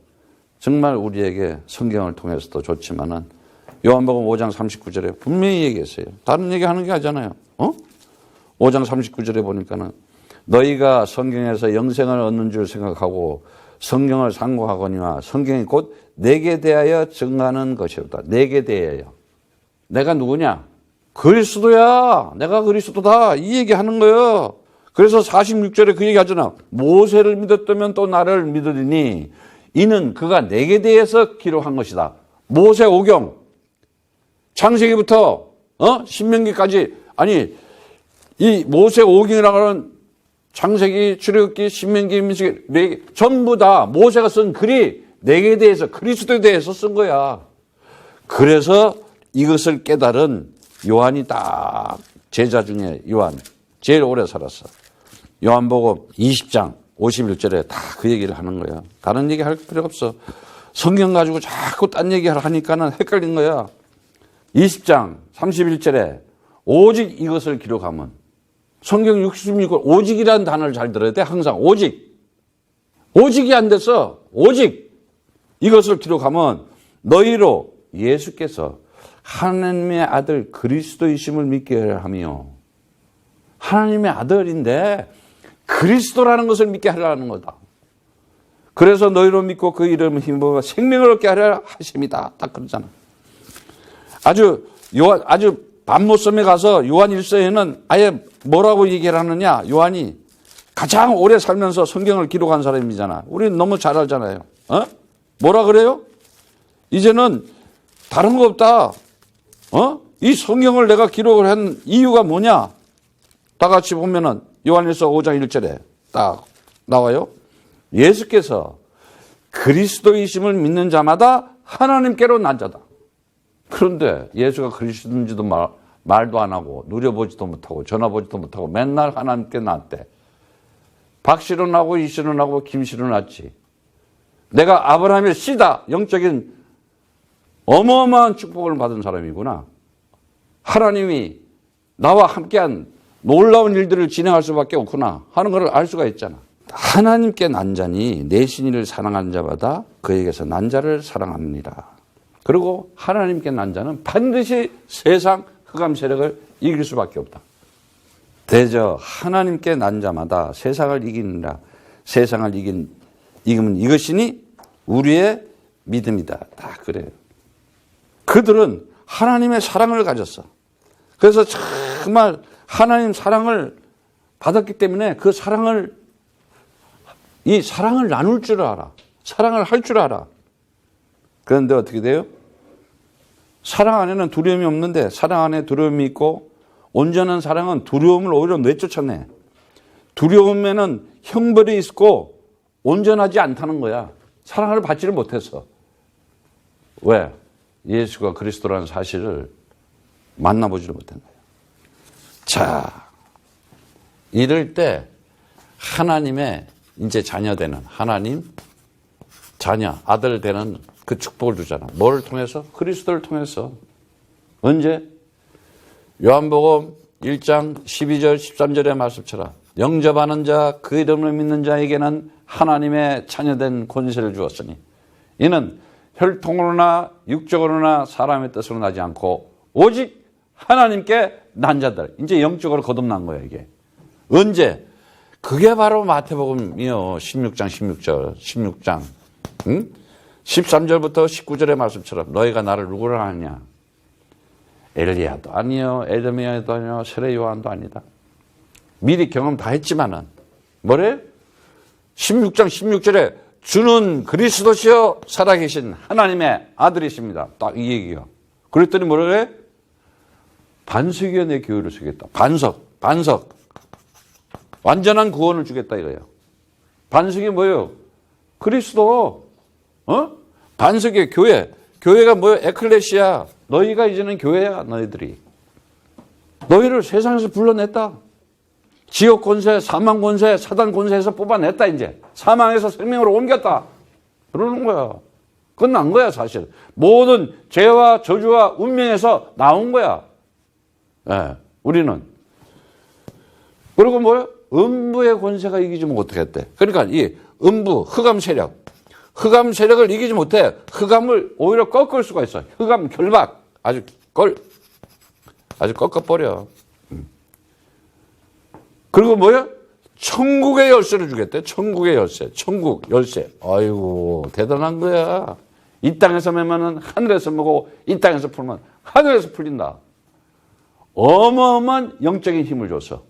정말 우리에게 성경을 통해서도 좋지만은 요한복음 5장 39절에 분명히 얘기했어요. 다른 얘기 하는 게 아니잖아요. 5장 39절에 보니까는 너희가 성경에서 영생을 얻는 줄 생각하고 성경을 상고하거니와 성경이 곧 내게 대하여 증가하는 것이었다. 내게 대하여. 내가 누구냐? 그리스도야. 내가 그리스도다. 이 얘기 하는 거예요. 그래서 46절에 그 얘기 하잖아. 모세를 믿었다면 또 나를 믿으리니 이는 그가 내게 대해서 기록한 것이다. 모세오경 창세기부터 신명기까지, 아니 이 모세오경이라고 하는 창세기, 출애굽기, 신명기, 민수기 전부 다 모세가 쓴 글이 내게 대해서, 그리스도에 대해서 쓴 거야. 그래서 이것을 깨달은 요한이 딱 제자 중에 요한 제일 오래 살았어. 요한복음 20장 51절에 다 그 얘기를 하는 거야. 다른 얘기 할 필요 없어. 성경 가지고 자꾸 딴 얘기 하니까는 헷갈린 거야. 20장 31절에 오직 이것을 기록하면, 성경 66권 오직이라는 단어를 잘 들어야 돼. 항상 오직이 안 됐어. 오직 이것을 기록하면 너희로 예수께서 하나님의 아들 그리스도이심을 믿게 하며, 하나님의 아들인데 그리스도라는 것을 믿게 하려는 거다. 그래서 너희로 믿고 그 이름을 힘입어 생명을 얻게 하려 하십니다. 딱 그러잖아. 아주 반모섬에 가서 요한 1서에는 아예 뭐라고 얘기를 하느냐. 요한이 가장 오래 살면서 성경을 기록한 사람이잖아. 우리는 너무 잘 알잖아요. 뭐라 그래요? 이제는 다른 거 없다. 이 성경을 내가 기록을 한 이유가 뭐냐? 다 같이 보면은 요한일서 5장 1절에 딱 나와요. 예수께서 그리스도이심을 믿는 자마다 하나님께로 난 자다. 그런데 예수가 그리스도인지도 말도 안 하고 누려보지도 못하고 전화보지도 못하고 맨날 하나님께 났대. 박씨로 나고 이씨로 나고 김씨로 났지. 내가 아브라함의 씨다. 영적인 어마어마한 축복을 받은 사람이구나. 하나님이 나와 함께한 놀라운 일들을 진행할 수밖에 없구나 하는 것을 알 수가 있잖아. 하나님께 난 자니 내 신이를 사랑하는 자마다 그에게서 난 자를 사랑합니다. 그리고 하나님께 난 자는 반드시 세상 흑암 세력을 이길 수밖에 없다. 대저 하나님께 난 자마다 세상을 이기느라 세상을 이기면 이것이니 우리의 믿음이다. 다 그래요. 그들은 하나님의 사랑을 가졌어. 그래서 정말 하나님 사랑을 받았기 때문에 그 사랑을 나눌 줄 알아. 사랑을 할 줄 알아. 그런데 어떻게 돼요? 사랑 안에는 두려움이 없는데 사랑 안에 두려움이 있고, 온전한 사랑은 두려움을 오히려 내쫓아내. 두려움에는 형벌이 있고 온전하지 않다는 거야. 사랑을 받지를 못해서. 왜? 예수가 그리스도라는 사실을 만나보지를 못한 거예요. 자, 이럴 때 하나님의 이제 자녀 되는, 하나님 자녀, 아들 되는 그 축복을 주잖아. 뭘 통해서? 그리스도를 통해서. 언제? 요한복음 1장 12절 13절의 말씀처럼 영접하는 자, 그 이름을 믿는 자에게는 하나님의 자녀된 권세를 주었으니 이는 혈통으로나 육적으로나 사람의 뜻으로 나지 않고 오직 하나님께 난 자들. 이제 영적으로 거듭난 거야, 이게. 언제? 그게 바로 마태복음이요. 16장. 응? 13절부터 19절의 말씀처럼 너희가 나를 누구라 하냐? 엘리야도 아니요, 에르미야도 아니요, 세례 요한도 아니다. 미리 경험 다 했지만은 뭐래? 16장 16절에 주는 그리스도시요 살아계신 하나님의 아들이십니다. 딱 이 얘기요. 그랬더니 뭐라 그래? 반석이여 내 교회를 주겠다. 반석. 완전한 구원을 주겠다 이거예요. 반석이 뭐예요? 그리스도. 반석의 교회. 교회가 뭐예요? 에클레시아. 너희가 이제는 교회야, 너희들이. 너희를 세상에서 불러냈다. 지옥 권세, 사망 권세, 사단 권세에서 뽑아냈다, 이제. 사망에서 생명으로 옮겼다. 그러는 거야. 끝난 거야, 사실. 모든 죄와 저주와 운명에서 나온 거야. 네, 우리는. 그리고 뭐예요? 음부의 권세가 이기지 못하겠대. 그러니까 이 음부, 흑암 세력을 이기지 못해. 흑암을 오히려 꺾을 수가 있어. 흑암 결박. 아주 꺾어버려. 그리고 뭐야? 천국의 열쇠를 주겠대. 천국의 열쇠. 천국 열쇠. 아이고, 대단한 거야. 이 땅에서 매면은 하늘에서 매고, 이 땅에서 풀면 하늘에서 풀린다. 어마어마한 영적인 힘을 줬어.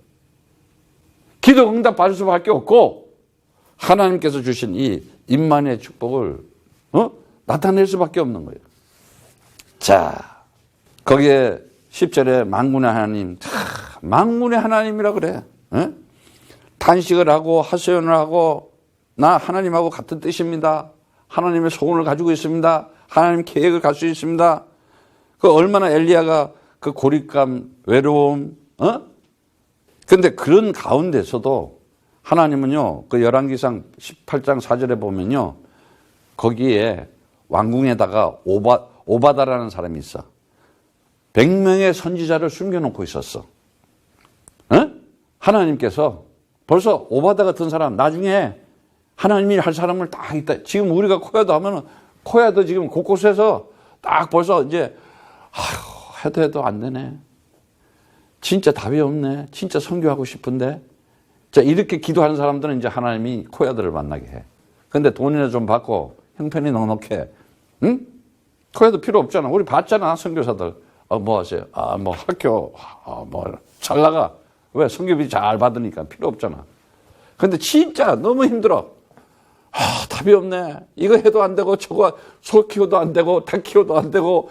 기도 응답 받을 수밖에 없고, 하나님께서 주신 이 임만의 축복을 나타낼 수밖에 없는 거예요. 자, 거기에 10절에 만군의 하나님, 만군의 하나님이라 그래. 탄식을 하고 하소연을 하고 나 하나님하고 같은 뜻입니다. 하나님의 소원을 가지고 있습니다. 하나님 계획을 갈 수 있습니다. 그 얼마나 엘리야가 그 고립감, 외로움, 근데 그런 가운데서도 하나님은요, 그 열왕기상 18장 4절에 보면요, 거기에 왕궁에다가 오바다라는 사람이 있어. 100명의 선지자를 숨겨놓고 있었어. 하나님께서 벌써 오바다 같은 사람, 나중에 하나님이 할 사람을 딱 있다. 지금 우리가 코야도 하면은, 코야도 지금 곳곳에서 딱 벌써 이제, 해도 안 되네. 진짜 답이 없네. 진짜 선교하고 싶은데. 자, 이렇게 기도하는 사람들은 이제 하나님이 코야들을 만나게 해. 근데 돈이나 좀 받고 형편이 넉넉해. 응? 코야도 필요 없잖아. 우리 봤잖아, 선교사들. 뭐 하세요? 뭐 학교, 뭐 잘 나가. 왜? 선교비 잘 받으니까 필요 없잖아. 근데 진짜 너무 힘들어. 답이 없네. 이거 해도 안 되고, 저거 소 키워도 안 되고, 닭 키워도 안 되고,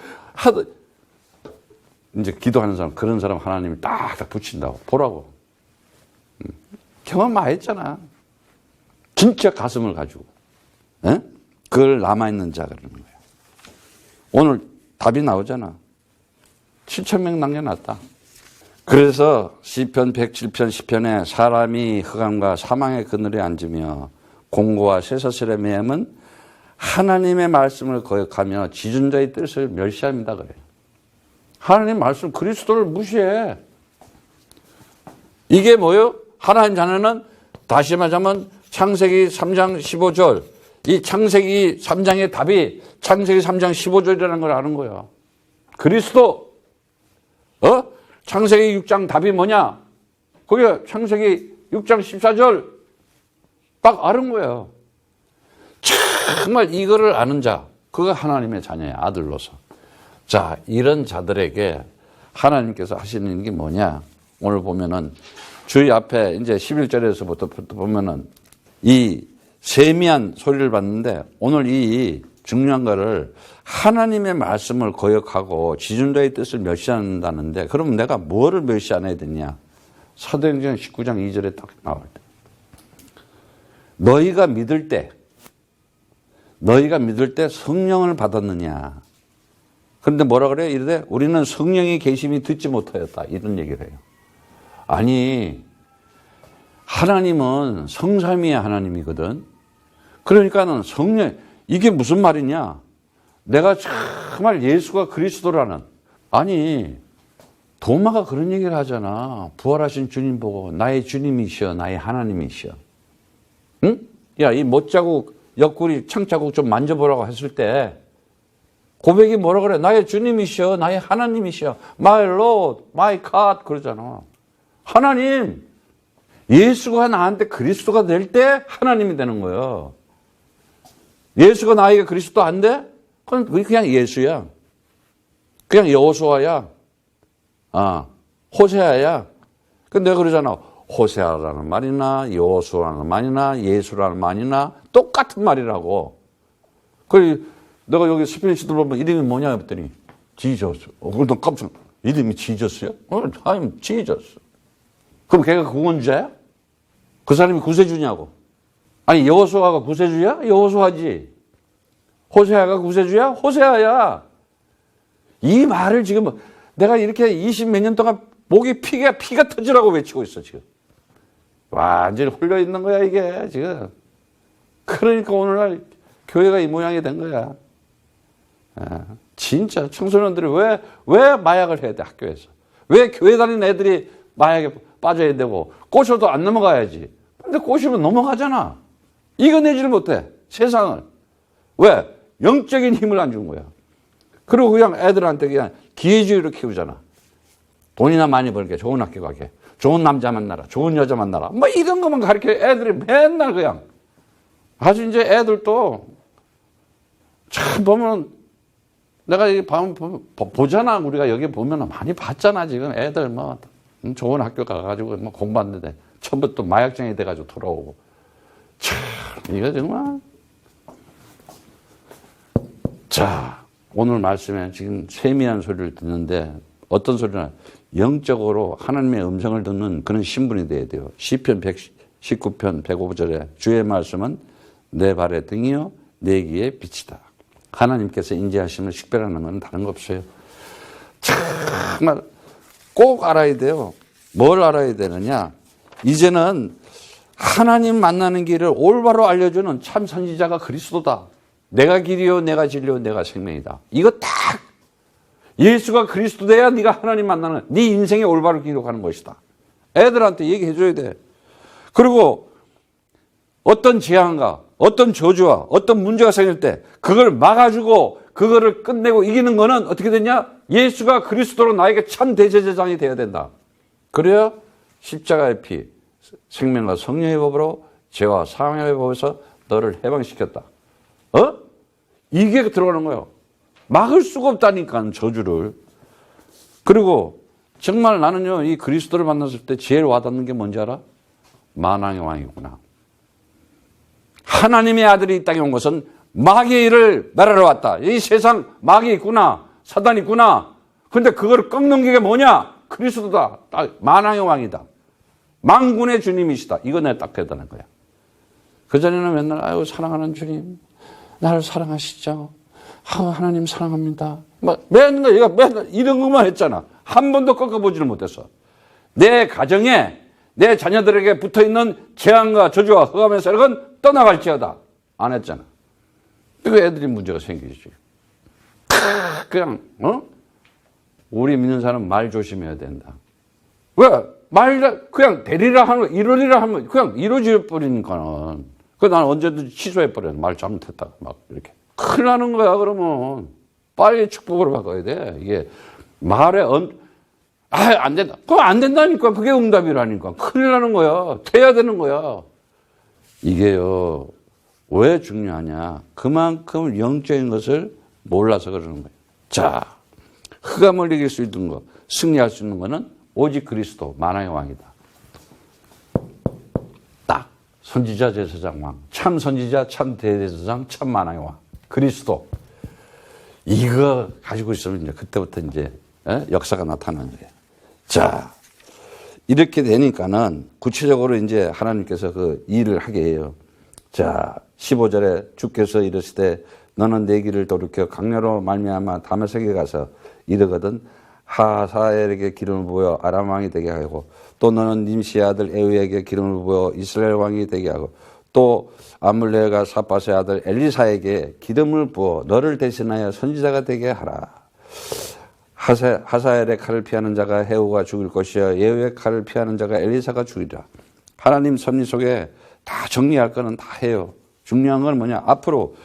이제 기도하는 사람, 그런 사람 하나님이 딱딱 붙인다고. 보라고. 경험 많이 했잖아. 진짜 가슴을 가지고. 그걸 남아있는 자 그러는 거예요. 오늘 답이 나오잖아. 7,000명 남겨놨다. 그래서 시편 107편 10편에 사람이 흑암과 사망의 그늘에 앉으며 공고와 쇠사슬에 매임은 하나님의 말씀을 거역하며 지존자의 뜻을 멸시합니다 그래요. 하나님 말씀, 그리스도를 무시해. 이게 뭐예요? 하나님 자녀는 다시 말하자면 창세기 3장 15절, 이 창세기 3장의 답이 창세기 3장 15절이라는 걸 아는 거야. 그리스도, 창세기 6장 답이 뭐냐? 거기가 창세기 6장 14절 딱 아는 거예요. 정말 이거를 아는 자, 그가 하나님의 자녀의 아들로서. 자, 이런 자들에게 하나님께서 하시는 게 뭐냐? 오늘 보면은 주의 앞에 이제 11절에서부터 보면은 이 세미한 소리를 받는데 오늘 이 중요한 거를 하나님의 말씀을 거역하고 지존자의 뜻을 멸시한다는데 그럼 내가 뭐를 멸시 안 해야 되냐? 사도행전 19장 2절에 딱 나올 때. 너희가 믿을 때 성령을 받았느냐? 그런데 뭐라 그래요? 이르되 우리는 성령의 계심이 듣지 못하였다. 이런 얘기를 해요. 아니, 하나님은 성삼위의 하나님이거든. 그러니까는 성령, 이게 무슨 말이냐? 내가 정말 예수가 그리스도라는. 아니, 도마가 그런 얘기를 하잖아. 부활하신 주님 보고 나의 주님이시여, 나의 하나님이시여. 응? 야, 이 못자국, 옆구리 창자국 좀 만져보라고 했을 때 고백이 뭐라 그래? 나의 주님이시여, 나의 하나님이시여. My Lord, my God 그러잖아. 하나님, 예수가 나한테 그리스도가 될 때 하나님이 되는 거예요. 예수가 나에게 그리스도 안 돼? 그건 그냥 예수야. 그냥 여호수아야. 호세아야. 근데 내가 그러잖아. 호세아라는 말이나 여호수아라는 말이나 예수라는 말이나 똑같은 말이라고. 그래 내가 여기 스페니시들 보면 이름이 뭐냐 했더니 지저스. 그래도 깜짝 이름이 지저스야? I'm 지저스. 그럼 걔가 구원자야? 그 사람이 구세주냐고. 아니 여호수아가 구세주야? 여호수아지. 호세아가 구세주야? 호세아야. 이 말을 지금 내가 이렇게 20몇 년 동안 목이 피가 터지라고 외치고 있어 지금. 완전히 홀려 있는 거야 이게 지금. 그러니까 오늘날 교회가 이 모양이 된 거야. 진짜 청소년들이 왜 마약을 해야 돼 학교에서. 왜 교회 다니는 애들이 마약에 빠져야 되고 꼬셔도 안 넘어가야지. 근데 꼬시면 넘어가잖아. 이겨내지를 못해 세상을. 왜? 영적인 힘을 안 준 거야. 그리고 그냥 애들한테 그냥 기회주의로 키우잖아. 돈이나 많이 벌게 좋은 학교 가게. 좋은 남자 만나라. 좋은 여자 만나라. 뭐 이런 것만 가르쳐 애들이 맨날 그냥. 아주 이제 애들도 참 보면 내가 여기 보잖아. 우리가 여기 보면 많이 봤잖아. 지금 애들 뭐 좋은 학교 가가지고 뭐 공부하는데 처음부터 마약쟁이 돼가지고 돌아오고. 참 이거 정말 자, 오늘 말씀에 지금 세미한 소리를 듣는데 어떤 소리나 영적으로 하나님의 음성을 듣는 그런 신분이 돼야 돼요. 시편 119편 105절에 주의 말씀은 내 발의 등이요 내 귀의 빛이다. 하나님께서 인지하시면 식별하는 건 다른 거 없어요. 정말 꼭 알아야 돼요. 뭘 알아야 되느냐. 이제는 하나님 만나는 길을 올바로 알려주는 참 선지자가 그리스도다. 내가 길이요 내가 진리요 내가 생명이다. 이거 딱 예수가 그리스도 돼야 네가 하나님 만나는 네 인생의 올바로 기록하는 것이다. 애들한테 얘기해 줘야 돼. 그리고 어떤 재앙과 어떤 저주와 어떤 문제가 생길 때 그걸 막아주고 그거를 끝내고 이기는 거는 어떻게 되냐? 예수가 그리스도로 나에게 참 대제사장이 되어야 된다. 그래야 십자가의 피, 생명과 성령의 법으로 죄와 사망의 법에서 너를 해방시켰다. 이게 들어가는 거예요. 막을 수가 없다니까, 저주를. 그리고 정말 나는요, 이 그리스도를 만났을 때 제일 와닿는 게 뭔지 알아? 만왕의 왕이구나. 하나님의 아들이 이 땅에 온 것은 마귀의 일을 멸하러 왔다. 이 세상 마귀 있구나. 사단이 있구나. 근데 그걸 꺾는 게 뭐냐? 그리스도다. 만왕의 왕이다. 만군의 주님이시다. 이거 내가 딱 대단한 거야. 그전에는 맨날, 아유, 사랑하는 주님. 나를 사랑하시죠. 하나님 사랑합니다. 맨날 이런 것만 했잖아. 한 번도 꺾어보지를 못했어. 내 가정에 내 자녀들에게 붙어있는 재앙과 저주와 흑암의 세력은 떠나갈지어다. 안 했잖아. 그 애들이 문제가 생기지. 그냥 우리 믿는 사람 말 조심해야 된다. 왜? 그냥 되리라 하면 이러리라 하면 그냥 이루어져 버리니까는. 난 언제든지 취소해 버려. 말 잘못했다. 막 이렇게. 큰일 나는 거야, 그러면. 빨리 축복으로 바꿔야 돼. 이게 말에 안 된다. 그거 안 된다니까. 그게 응답이라니까. 큰일 나는 거야. 돼야 되는 거야. 이게요, 왜 중요하냐. 그만큼 영적인 것을 몰라서 그러는 거예요. 자, 흑암을 이길 수 있는 거, 승리할 수 있는 거는 오직 그리스도, 만왕의 왕이다. 딱, 선지자, 제사장, 왕. 참 선지자, 참 대제사장, 참 만왕의 왕. 그리스도. 이거 가지고 있으면 이제 그때부터 이제 역사가 나타나는 거예요. 자, 이렇게 되니까는 구체적으로 이제 하나님께서 그 일을 하게 해요. 자, 15절에 주께서 이르시되 너는 내 길을 돌이켜 강야로 말미암아 다메섹에 가서 이르거든 하사엘에게 기름을 부어 아람 왕이 되게 하고 또 너는 님시의 아들 에우에게 기름을 부어 이스라엘 왕이 되게 하고 또 아물레가 사파스의 아들 엘리사에게 기름을 부어 너를 대신하여 선지자가 되게 하라. 하사엘의 칼을 피하는 자가 해후가 죽을 것이요 예후의 칼을 피하는 자가 엘리사가 죽이라. 하나님 섭리 속에 다 정리할 거는 다 해요. 중요한 건 뭐냐? 앞으로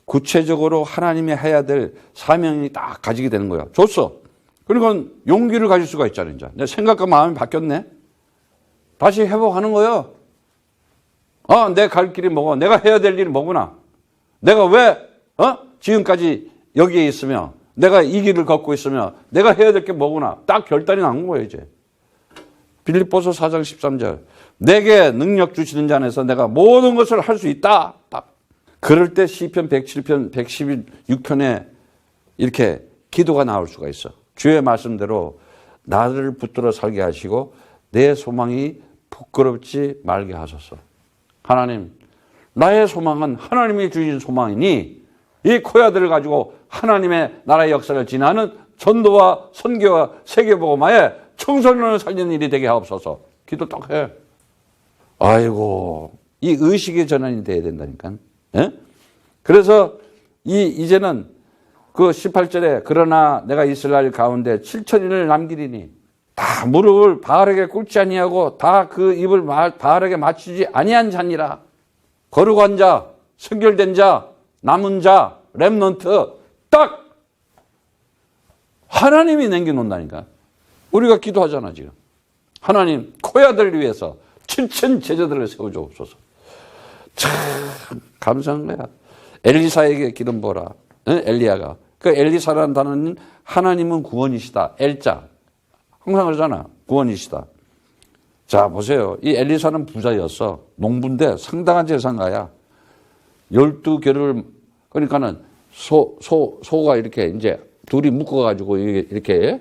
구체적으로 하나님이 해야 될 사명이 딱 가지게 되는 거야. 줬어. 그러니까 용기를 가질 수가 있잖아. 이제 내 생각과 마음이 바뀌었네. 다시 회복하는 거예요. 내 갈 길이 뭐고 내가 해야 될 일이 뭐구나. 내가 왜 지금까지 여기에 있으며 내가 이 길을 걷고 있으며 내가 해야 될 게 뭐구나. 딱 결단이 난 거예요. 이제 빌립보서 4장 13절 내게 능력 주시는 자 안에서 내가 모든 것을 할 수 있다. 딱. 그럴 때 시편 107편 116편에 이렇게 기도가 나올 수가 있어. 주의 말씀대로 나를 붙들어 살게 하시고 내 소망이 부끄럽지 말게 하소서. 하나님, 나의 소망은 하나님이 주신 소망이니 이 코야들을 가지고 하나님의 나라의 역사를 지나는 전도와 선교와 세계복음화에 청소년을 살리는 일이 되게 하옵소서. 기도 딱 해. 아이고, 이 의식의 전환이 돼야 된다니까. 예? 그래서 이제는 그 18절에 그러나 내가 이스라엘 가운데 7천인을 남기리니 다 무릎을 바알에게 꿇지 아니하고 다 그 입을 바알에게 맞추지 아니한 자니라. 거룩한 자, 선결된 자, 남은 자, 렘넌트 딱 하나님이 남겨놓는다니까. 우리가 기도하잖아 지금. 하나님 코야들을 위해서 7천 제자들을 세워주옵소서. 참 감사한 거야. 엘리사에게 기름 부어라. 엘리야가. 그 엘리사라는 단어는 하나님은 구원이시다. 엘자. 항상 그러잖아. 구원이시다. 자, 보세요. 이 엘리사는 부자였어. 농부인데 상당한 재산가야. 12개를, 그러니까는 소가 이렇게 이제 둘이 묶어가지고 이렇게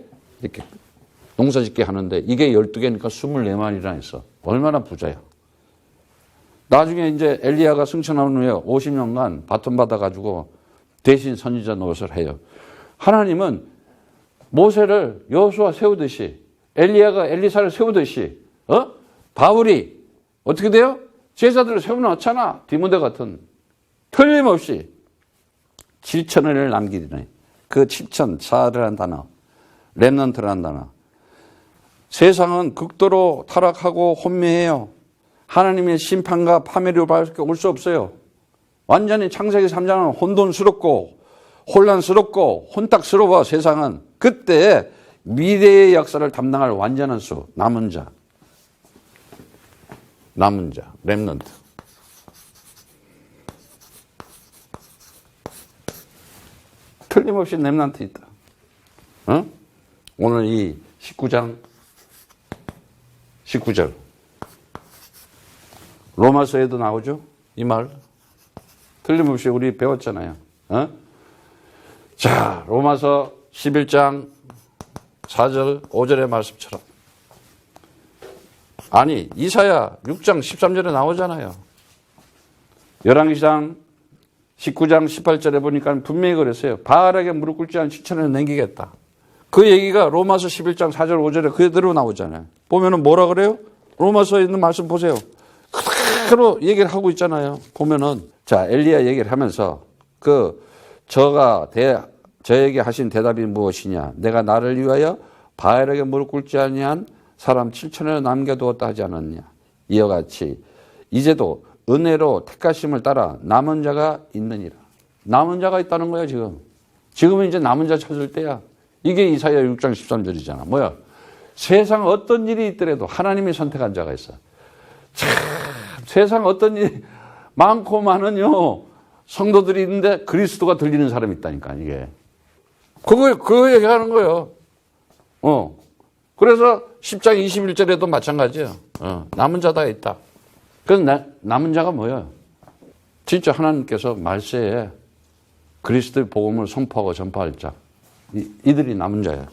농사 짓게 하는데 이게 12개니까 24마리나 했어. 얼마나 부자야. 나중에 이제 엘리야가 승천한 후에 50년간 바톤 받아가지고 대신 선지자 노릇을 해요. 하나님은 모세를 여호수아 세우듯이 엘리야가 엘리사를 세우듯이 바울이 어떻게 돼요? 제자들을 세워놨잖아. 디모데 같은. 틀림없이 7천을 남기네. 그 7천, 사르라는 단어, 렘넌트라는 단어. 세상은 극도로 타락하고 혼미해요. 하나님의 심판과 파멸이 밖에 올 수 없어요. 완전히 창세기 3장은 혼돈스럽고 혼란스럽고 혼탁스러워 세상은. 그때 미래의 역사를 담당할 완전한 수, 남은 자, 렘넌트. 틀림없이 렘넌트 있다. 오늘 이 19장 19절 로마서에도 나오죠? 이 말. 틀림없이 우리 배웠잖아요. 자, 로마서 11장 4절 5절의 말씀처럼. 아니, 이사야 6장 13절에 나오잖아요. 열왕기상 19장 18절에 보니까 분명히 그랬어요. 바알에게 무릎 꿇지 않은 7천을 남기겠다. 그 얘기가 로마서 11장 4절 5절에 그대로 나오잖아요. 보면은 뭐라 그래요? 로마서에 있는 말씀 보세요. 그대로 얘기를 하고 있잖아요. 보면은 자, 엘리야 얘기를 하면서 저에게 하신 대답이 무엇이냐? 내가 나를 위하여 바알에게 무릎 꿇지 아니한 사람 7천을 남겨두었다 하지 않았냐? 이와 같이 이제도 은혜로 택하심을 따라 남은 자가 있느니라. 남은 자가 있다는 거야, 지금. 지금은 이제 남은 자 찾을 때야. 이게 이사야 6장 13절이잖아. 뭐야? 세상 어떤 일이 있더라도 하나님이 선택한 자가 있어. 참, 세상 어떤 일이 많고 많은요, 성도들이 있는데 그리스도가 들리는 사람이 있다니까, 이게. 그거 얘기하는 거예요. 그래서 10장 21절에도 마찬가지예요. 남은 자가 있다. 그래서 남은 자가 뭐예요? 진짜 하나님께서 말세에 그리스도의 복음을 선포하고 전파할 자. 이들이 남은 자예요.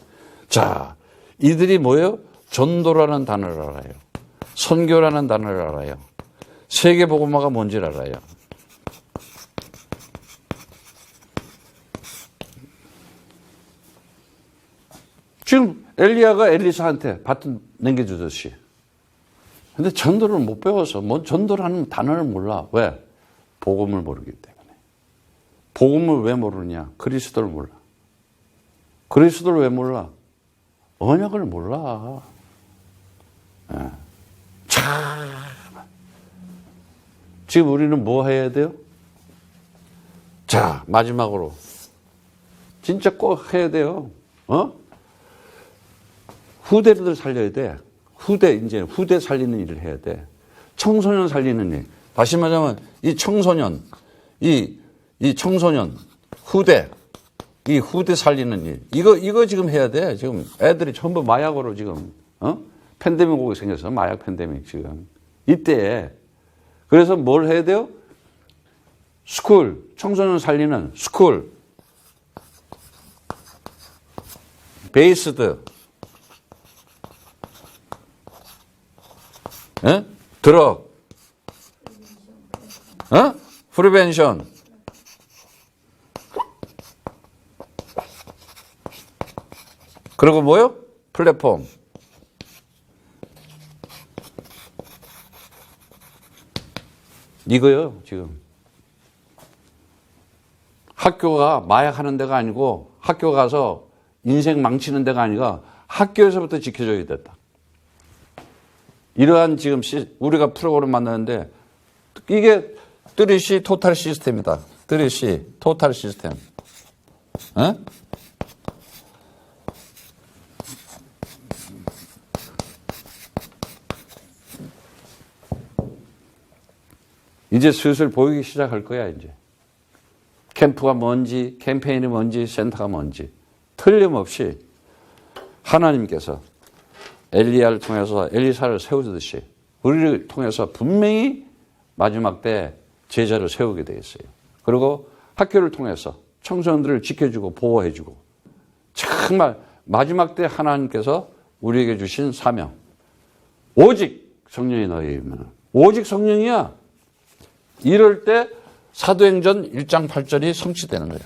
자, 이들이 뭐예요? 전도라는 단어를 알아요. 선교라는 단어를 알아요. 세계복음화가 뭔지를 알아요. 지금 엘리야가 엘리사한테 바톤 넘겨주듯이. 근데 전도를 못 배워서, 전도라는 단어를 몰라. 왜? 복음을 모르기 때문에. 복음을 왜 모르냐? 그리스도를 몰라. 그리스도를 왜 몰라? 언약을 몰라. 참. 지금 우리는 뭐 해야 돼요? 자, 마지막으로. 진짜 꼭 해야 돼요. 후대를 살려야 돼. 후대 살리는 일을 해야 돼. 청소년 살리는 일. 다시 말하면, 이 청소년, 이 청소년, 후대 살리는 일. 이거 지금 해야 돼. 지금 애들이 전부 마약으로 지금, 팬데믹 오게 생겼어. 마약 팬데믹 지금. 이때. 그래서 뭘 해야 돼요? 스쿨, 청소년 살리는 스쿨. 베이스드. 드럭. 프리벤션. 그리고 뭐요? 플랫폼. 이거요, 지금. 학교가 마약하는 데가 아니고 학교 가서 인생 망치는 데가 아니라 학교에서부터 지켜줘야 됐다. 이러한 지금 우리가 프로그램 만나는데 이게 3C 토탈 시스템이다. 3C 토탈 시스템. 이제 슬슬 보이기 시작할 거야, 이제. 캠프가 뭔지, 캠페인이 뭔지, 센터가 뭔지. 틀림없이 하나님께서 엘리야를 통해서 엘리사를 세우듯이 우리를 통해서 분명히 마지막 때 제자를 세우게 되어 있어요. 그리고 학교를 통해서 청소년들을 지켜주고 보호해주고 정말 마지막 때 하나님께서 우리에게 주신 사명. 오직 성령이 너희에 임하면. 오직 성령이야. 이럴 때 사도행전 1장 8절이 성취되는 거예요.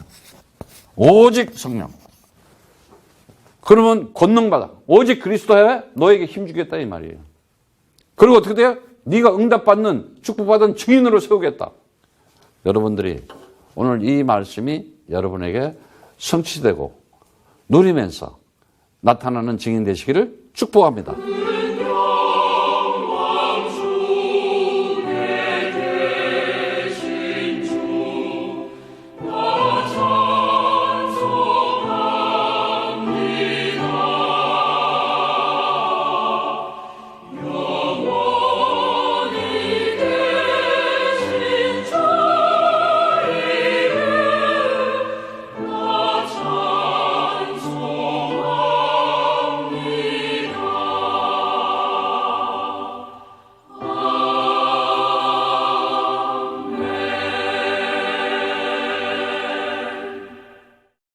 오직 성령. 그러면 권능받아. 오직 그리스도에 너에게 힘주겠다 이 말이에요. 그리고 어떻게 돼요? 네가 응답받는 축복받은 증인으로 세우겠다. 여러분들이 오늘 이 말씀이 여러분에게 성취되고 누리면서 나타나는 증인 되시기를 축복합니다.